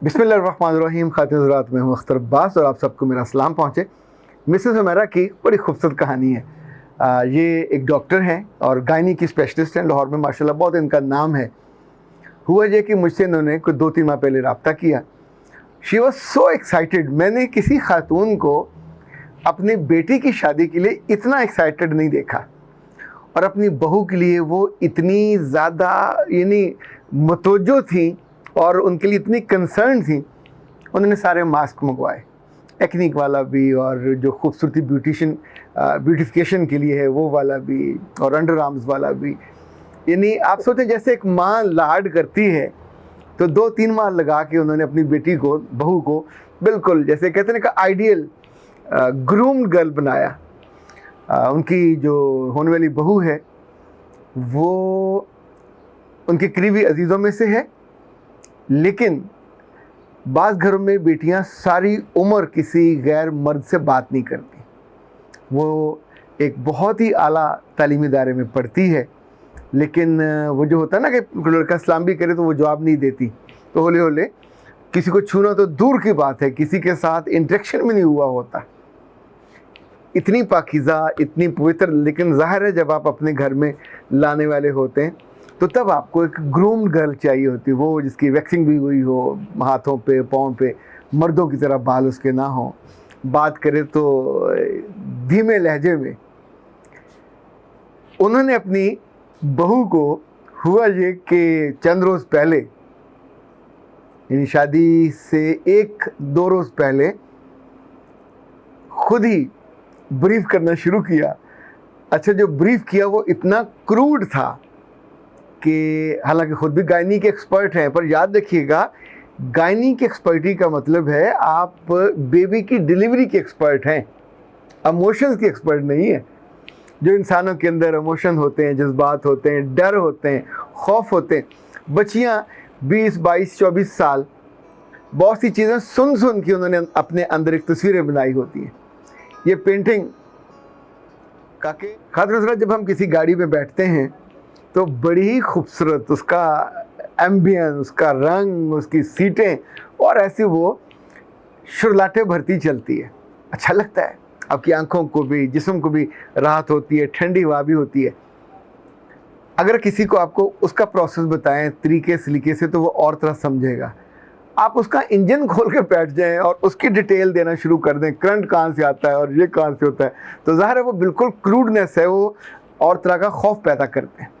बिस्मिल्लाहिर्रहमानिर्रहीम। खातिन हज़रात, मैं हूं अख्तर अब्बास और आप सबको मेरा सलाम पहुँचे। मिसेस हुमैरा की बड़ी खूबसूरत कहानी है। ये एक डॉक्टर हैं और गायनी की स्पेशलिस्ट हैं लाहौर में, माशाल्लाह बहुत इनका नाम है। हुआ ये कि मुझसे इन्होंने कुछ 2-3 माह पहले रब्ता किया। She was so excited. मैंने किसी खातून को अपनी बेटी की शादी के लिए इतना एक्साइटेड नहीं देखा, और अपनी बहू के लिए वो इतनी ज़्यादा यानी मतवज्जो थी और उनके लिए इतनी कंसर्न थी। उन्होंने सारे मास्क मंगवाए, टेक्निक वाला भी और जो खूबसूरती ब्यूटिफिकेशन के लिए है वो वाला भी, और अंडर आर्म्स वाला भी। यानी आप सोचें जैसे एक माँ लाड करती है, तो 2-3 माह लगा के उन्होंने अपनी बेटी को, बहू को, बिल्कुल जैसे कहते हैं कि आइडियल ग्रूम्ड गर्ल बनाया। उनकी जो होने वाली बहू है वो उनके करीबी अजीज़ों में से है, लेकिन बाज़ घरों में बेटियां सारी उम्र किसी गैर मर्द से बात नहीं करती। वो एक बहुत ही आला तालीमी इदारे में पढ़ती है, लेकिन वो जो होता है ना कि लड़का सलाम भी करे तो वो जवाब नहीं देती, तो होले होले किसी को छूना तो दूर की बात है, किसी के साथ इंटरेक्शन भी नहीं हुआ होता। इतनी पाकीज़ा, इतनी पवित्र। लेकिन ज़ाहिर है जब आप अपने घर में लाने वाले होते हैं तो तब आपको एक ग्रूम्ड गर्ल चाहिए होती है, वो जिसकी वैक्सिंग भी हुई हो हाथों पे, पाँव पे, मर्दों की तरह बाल उसके ना हो, बात करे तो धीमे लहजे में। उन्होंने अपनी बहू को, हुआ ये कि चंद रोज़ पहले, यानी शादी से 1-2 रोज़ पहले, खुद ही ब्रीफ करना शुरू किया। अच्छा, जो ब्रीफ किया वो इतना क्रूड था कि हालांकि खुद भी गायनी के एक्सपर्ट हैं, पर याद रखिएगा गायनी की एक्सपर्टी का मतलब है आप बेबी की डिलीवरी के एक्सपर्ट हैं, इमोशंस के एक्सपर्ट नहीं है। जो इंसानों के अंदर इमोशन होते हैं, जज्बात होते हैं, डर होते हैं, खौफ होते हैं। बच्चियाँ 20, 22, 24 साल बहुत सी चीज़ें सुन सुन के उन्होंने अपने अंदर एक तस्वीरें बनाई होती हैं। ये पेंटिंग खातिर जब हम किसी गाड़ी में बैठते हैं तो बड़ी ही खूबसूरत उसका एम्बियंस, उसका रंग, उसकी सीटें, और ऐसी वो शुरलाटे भरती चलती है। अच्छा लगता है, आपकी आंखों को भी, जिस्म को भी राहत होती है, ठंडी हवा भी होती है। अगर किसी को आपको उसका प्रोसेस बताएं तरीके सलीके से तो वो और तरह समझेगा। आप उसका इंजन खोल के बैठ जाएं और उसकी डिटेल देना शुरू कर दें, करंट कहाँ से आता है और ये कहाँ से होता है, तो ज़ाहिर है वो बिल्कुल क्रूडनेस है, वो और तरह का खौफ पैदा करते हैं।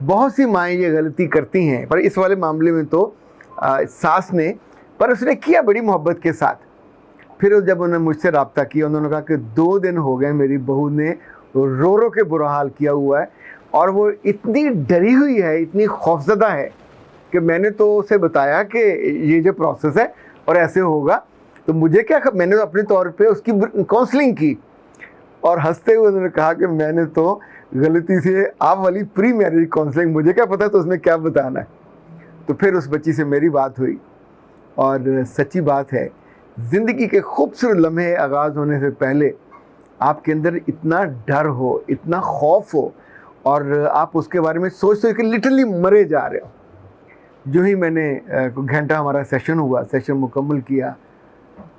बहुत सी माएँ ये गलती करती हैं, पर इस वाले मामले में तो सास ने, पर उसने किया बड़ी मोहब्बत के साथ। फिर जब उन्होंने मुझसे रब्ता किया, उन्होंने कहा कि 2 दिन हो गए मेरी बहू ने रो रो के बुरा हाल किया हुआ है, और वो इतनी डरी हुई है, इतनी खौफजदा है कि मैंने तो उसे बताया कि ये जो प्रोसेस है और ऐसे होगा, तो मुझे क्या, मैंने तो अपने तौर पे उसकी काउंसलिंग की। और हंसते हुए उन्होंने कहा कि मैंने तो गलती से आप वाली प्री मैरिज काउंसलिंग, मुझे क्या पता तो उसने क्या बताना है। तो फिर उस बच्ची से मेरी बात हुई, और सच्ची बात है ज़िंदगी के खूबसूरत लम्हे आगाज़ होने से पहले आपके अंदर इतना डर हो, इतना खौफ हो, और आप उसके बारे में सोच सोच के लिटरली मरे जा रहे हो। जो ही मैंने घंटा हमारा सेशन हुआ, सेशन मुकम्मल किया,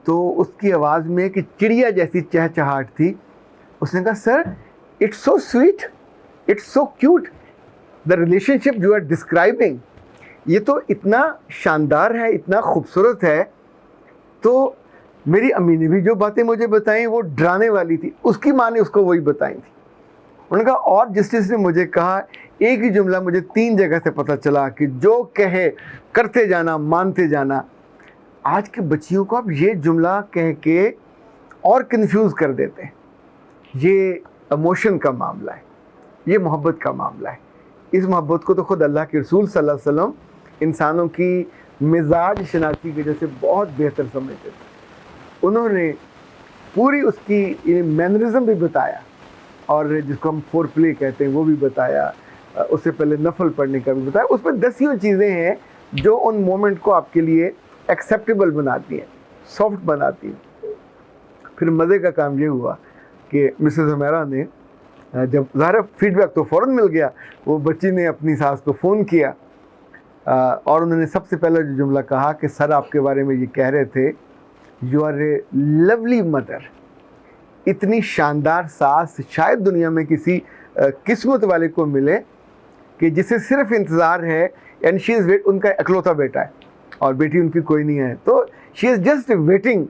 तो उसकी आवाज़ में कि चिड़िया जैसी चहचहाट थी। उसने कहा, sir it's so sweet, it's so cute, the relationship you are describing, ये तो इतना शानदार है, इतना खूबसूरत है। तो मेरी अम्मी ने भी जो बातें मुझे बताई वो डराने वाली थी, उसकी माँ ने उसको वही बताई थी। उन्होंने कहा, और जिसने मुझे कहा, एक ही जुमला मुझे 3 जगह से पता चला कि जो कहे करते जाना, मानते जाना। आज के बच्चियों को आप ये जुमला कह के और कंफ्यूज कर देते हैं। ये इमोशन का मामला है, ये मोहब्बत का मामला है। इस मोहब्बत को तो खुद अल्लाह के रसूल सल्लल्लाहु अलैहि वसल्लम इंसानों की मिजाज शनासी की वजह से बहुत बेहतर समझते थे। उन्होंने पूरी उसकी मैनरिज्म भी बताया, और जिसको हम फोर प्ले कहते हैं वो भी बताया, उससे पहले नफल पढ़ने का भी बताया। उसमें 10 चीज़ें हैं जो उन मोमेंट को आपके लिए एक्सेप्टेबल बनाती हैं, सॉफ्ट बनाती हैं। फिर मज़े का काम ये हुआ कि मिसेस हुमैरा ने, जब ज़ाहिर फीडबैक तो फ़ौरन मिल गया, वो बच्ची ने अपनी सास को फ़ोन किया اور انہوں نے سب سے پہلا جو جملہ کہا کہ سر آپ کے بارے میں یہ کہہ رہے تھے you are a lovely mother. اتنی شاندار ساس شاید دنیا میں کسی قسمت والے کو ملے کہ جسے صرف انتظار ہے اینڈ شی از ان کا اکلوتا بیٹا ہے اور بیٹی ان کی کوئی نہیں ہے, تو شی از جسٹ ویٹنگ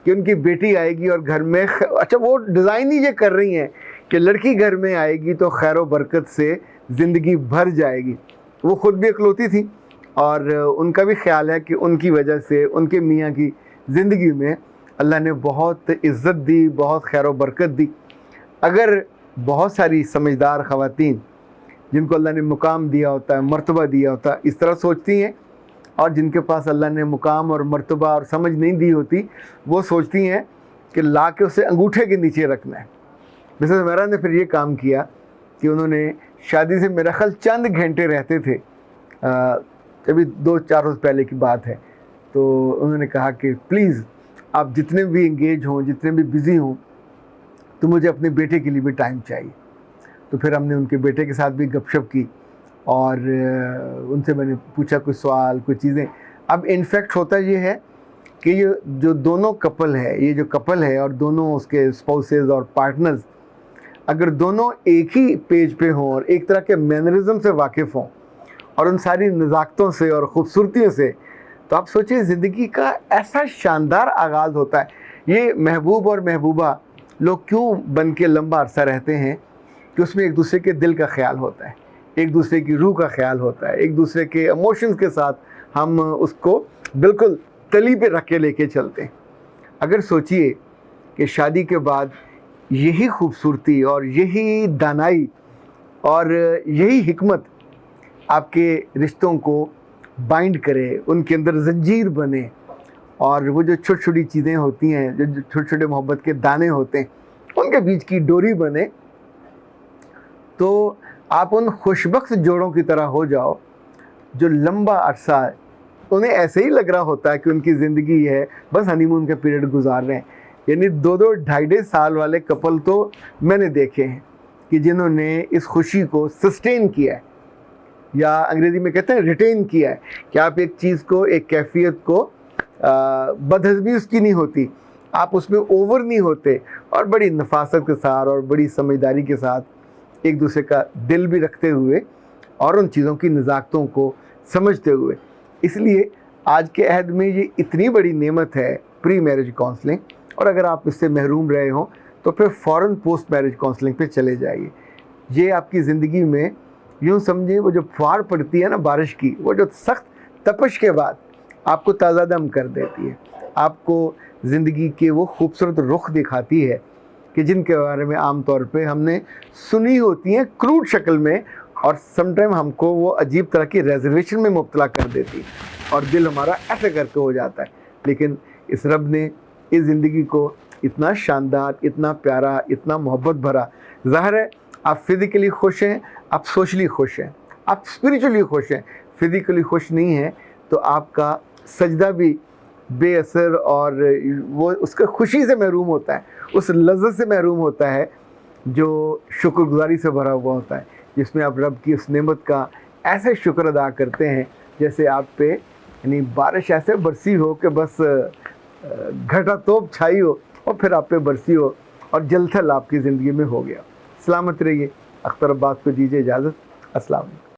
کہ ان کی بیٹی آئے گی اور گھر میں اچھا وہ ڈیزائن ہی یہ کر رہی ہیں کہ لڑکی گھر میں آئے گی تو خیر و برکت سے زندگی بھر جائے گی. وہ خود بھی اکلوتی تھی اور ان کا بھی خیال ہے کہ ان کی وجہ سے ان کے میاں کی زندگی میں اللہ نے بہت عزت دی, بہت خیر و برکت دی. اگر بہت ساری سمجھدار خواتین جن کو اللہ نے مقام دیا ہوتا ہے, مرتبہ دیا ہوتا ہے, اس طرح سوچتی ہیں, اور جن کے پاس اللہ نے مقام اور مرتبہ اور سمجھ نہیں دی ہوتی وہ سوچتی ہیں کہ لا کے اسے انگوٹھے کے نیچے رکھنا ہے. مسز میرا نے پھر یہ کام کیا کہ انہوں نے شادی سے میرا خیال چند گھنٹے رہتے تھے, ابھی 2-4 روز پہلے کی بات ہے, تو انہوں نے کہا کہ پلیز آپ جتنے بھی انگیج ہوں, جتنے بھی بزی ہوں, تو مجھے اپنے بیٹے کے لیے بھی ٹائم چاہیے. تو پھر ہم نے ان کے بیٹے کے ساتھ بھی گپ شپ کی اور ان سے میں نے پوچھا کوئی سوال, کوئی چیزیں. اب انفیکٹ ہوتا یہ ہے کہ یہ جو دونوں کپل ہے, یہ جو کپل ہے اور دونوں اس کے اسپاؤسز اور پارٹنرز, اگر دونوں ایک ہی پیج پہ ہوں اور ایک طرح کے مینرزم سے واقف ہوں اور ان ساری نزاکتوں سے اور خوبصورتیوں سے, تو آپ سوچیں زندگی کا ایسا شاندار آغاز ہوتا ہے. یہ محبوب اور محبوبہ لوگ کیوں بن کے لمبا عرصہ رہتے ہیں کہ اس میں ایک دوسرے کے دل کا خیال ہوتا ہے, ایک دوسرے کی روح کا خیال ہوتا ہے, ایک دوسرے کے ایموشنز کے ساتھ ہم اس کو بالکل تلی پہ رکھ کے لے کے چلتے ہیں. اگر سوچئے کہ شادی کے بعد یہی خوبصورتی اور یہی دانائی اور یہی حکمت آپ کے رشتوں کو بائنڈ کرے, ان کے اندر زنجیر بنے, اور وہ جو چھوٹی چھوٹی چیزیں ہوتی ہیں, جو چھوٹے چھوٹے محبت کے دانے ہوتے ہیں, ان کے بیچ کی ڈوری بنے, تو آپ ان خوشبخت جوڑوں کی طرح ہو جاؤ جو لمبا عرصہ انہیں ایسے ہی لگ رہا ہوتا ہے کہ ان کی زندگی ہے بس ہنی مون کا پیریڈ گزار رہے ہیں. یعنی 2-2 ڈھائی سال والے کپل تو میں نے دیکھے ہیں کہ جنہوں نے اس خوشی کو سسٹین کیا ہے, یا انگریزی میں کہتے ہیں ریٹین کیا ہے, کہ آپ ایک چیز کو, ایک کیفیت کو, بدہضمی اس کی نہیں ہوتی, آپ اس میں اوور نہیں ہوتے, اور بڑی نفاست کے ساتھ اور بڑی سمجھداری کے ساتھ ایک دوسرے کا دل بھی رکھتے ہوئے اور ان چیزوں کی نزاکتوں کو سمجھتے ہوئے. اس لیے آج کے عہد میں یہ اتنی بڑی نعمت ہے پری میرج کاؤنسلنگ, اور اگر آپ اس سے محروم رہے ہوں تو پھر فوراً پوسٹ میرج کاؤنسلنگ پہ چلے جائیے. یہ آپ کی زندگی میں یوں سمجھیں وہ جو فوار پڑتی ہے نا بارش کی, وہ جو سخت تپش کے بعد آپ کو تازہ دم کر دیتی ہے, آپ کو زندگی کے وہ خوبصورت رخ دکھاتی ہے کہ جن کے بارے میں عام طور پہ ہم نے سنی ہوتی ہیں کروڈ شکل میں, اور سم ٹائم ہم کو وہ عجیب طرح کی ریزرویشن میں مبتلا کر دیتی ہے اور دل ہمارا ایسے کر کے ہو جاتا ہے. لیکن اس رب نے اس زندگی کو اتنا شاندار, اتنا پیارا, اتنا محبت بھرا. ظاہر ہے آپ فزیکلی خوش ہیں, آپ سوشلی خوش ہیں, آپ اسپریچولی خوش ہیں. فزیکلی خوش نہیں ہیں تو آپ کا سجدہ بھی بے اثر اور وہ اس کے خوشی سے محروم ہوتا ہے, اس لذت سے محروم ہوتا ہے جو شکر گزاری سے بھرا ہوا ہوتا ہے, جس میں آپ رب کی اس نعمت کا ایسے شکر ادا کرتے ہیں جیسے آپ پہ یعنی بارش ایسے برسی ہو کہ بس گھٹا توپ چھائی ہو اور پھر آپ پہ برسی ہو اور جل تھل آپ کی زندگی میں ہو گیا. سلامت رہیے. اختر عباس کو دیجیے اجازت. السلام علیکم.